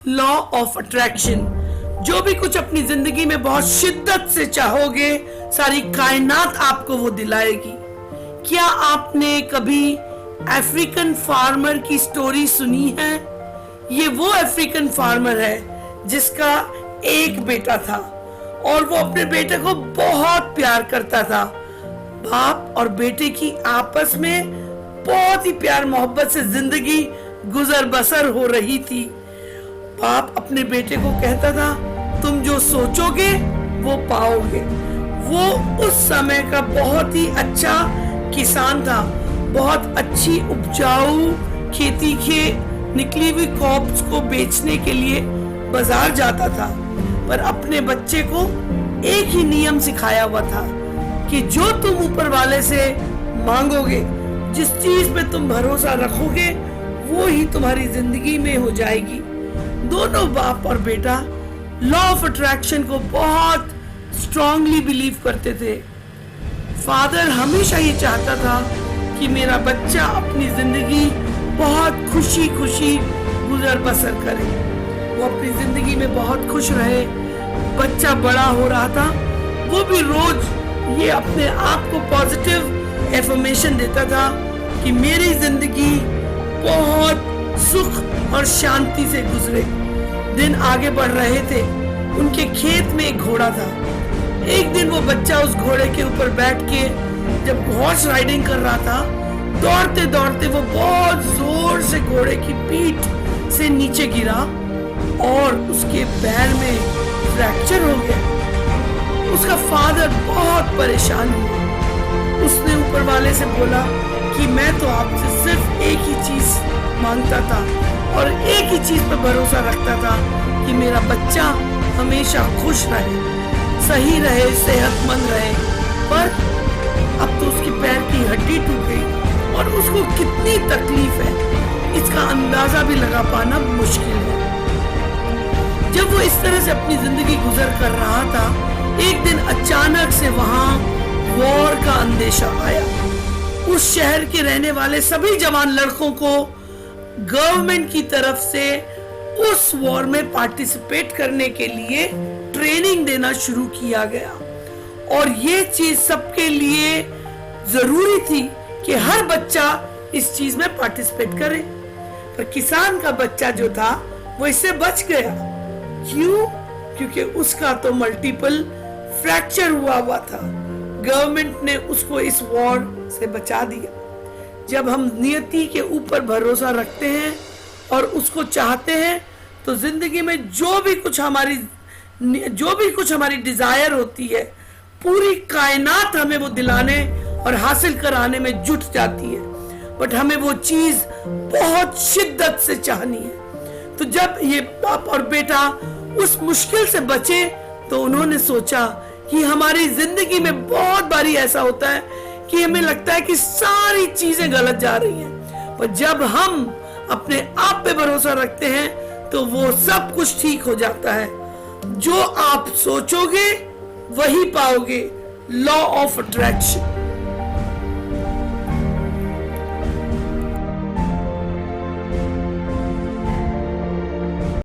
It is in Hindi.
Law of attraction. जो भी कुछ अपनी जिंदगी में बहुत शिद्दत से चाहोगे, सारी कायनात आपको वो दिलाएगी। क्या आपने कभी अफ्रीकन फार्मर की स्टोरी सुनी है? ये वो अफ्रीकन फार्मर है जिसका एक बेटा था और वो अपने बेटे को बहुत प्यार करता था। बाप और बेटे की आपस में बहुत ही प्यार मोहब्बत से जिंदगी गुजर बसर हो रही थी। बाप अपने बेटे को कहता था, तुम जो सोचोगे वो पाओगे। वो उस समय का बहुत ही अच्छा किसान था, बहुत अच्छी उपजाऊ खेती के निकली हुई क्रॉप्स को बेचने के लिए बाजार जाता था, पर अपने बच्चे को एक ही नियम सिखाया हुआ था कि जो तुम ऊपर वाले से मांगोगे, जिस चीज पे तुम भरोसा रखोगे, वो ही तुम्हारी जिंदगी में हो जाएगी। दोनों बाप और बेटा लॉ ऑफ अट्रैक्शन को बहुत स्ट्रांगली बिलीव करते थे। फादर हमेशा ये चाहता था कि मेरा बच्चा अपनी जिंदगी बहुत खुशी खुशी गुजर बसर करे, वो अपनी जिंदगी में बहुत खुश रहे। बच्चा बड़ा हो रहा था, वो भी रोज ये अपने आप को पॉजिटिव एफर्मेशन देता था कि मेरी जिंदगी बहुत सुख और शांति से गुजरे। दिन आगे बढ़ रहे थे, उनके खेत में एक घोड़ा था। एक दिन वो बच्चा उस घोड़े के ऊपर बैठ के जब हॉर्स राइडिंग कर रहा था, दौड़ते दौड़ते वो बहुत जोर से घोड़े की पीठ से नीचे गिरा और उसके पैर में फ्रैक्चर हो गया। उसका फादर बहुत परेशान हुआ। उसने ऊपर वाले से बोला कि मैं तो आपसे सिर्फ एक ही चीज मांगता था और एक ही चीज पर भरोसा रखता था कि मेरा बच्चा हमेशा खुश रहे, सही रहे, सेहतमंद रहे, पर अब तो उसके पैर की हड्डी टूट गई और उसको कितनी तकलीफ है, इसका अंदाजा भी लगा पाना मुश्किल है। जब वो इस तरह से अपनी जिंदगी गुजर कर रहा था, एक दिन अचानक से वहां वॉर का अंदेशा आया। उस शहर के रहने वाले सभी जवान लड़कों को गवर्नमेंट की तरफ से उस वॉर में पार्टिसिपेट करने के लिए ट्रेनिंग देना शुरू किया गया और ये चीज सबके लिए जरूरी थी कि हर बच्चा इस चीज में पार्टिसिपेट करे। पर किसान का बच्चा जो था वो इससे बच गया। क्यों? क्योंकि उसका तो मल्टीपल फ्रैक्चर हुआ था। गवर्नमेंट ने उसको इस वॉर से बचा दिया। जब हम नियति के ऊपर भरोसा रखते हैं और उसको चाहते हैं, तो जिंदगी में जो भी कुछ हमारी डिजायर होती है, पूरी कायनात हमें वो दिलाने और हासिल कराने में जुट जाती है। बट हमें वो चीज बहुत शिद्दत से चाहनी है। तो जब ये बाप और बेटा उस मुश्किल से बचे, तो उन्होंने सोचा कि हमारी जिंदगी में बहुत बारी ऐसा होता है कि हमें लगता है कि सारी चीजें गलत जा रही हैं, पर जब हम अपने आप पे भरोसा रखते हैं तो वो सब कुछ ठीक हो जाता है। जो आप सोचोगे वही पाओगे। Law of attraction.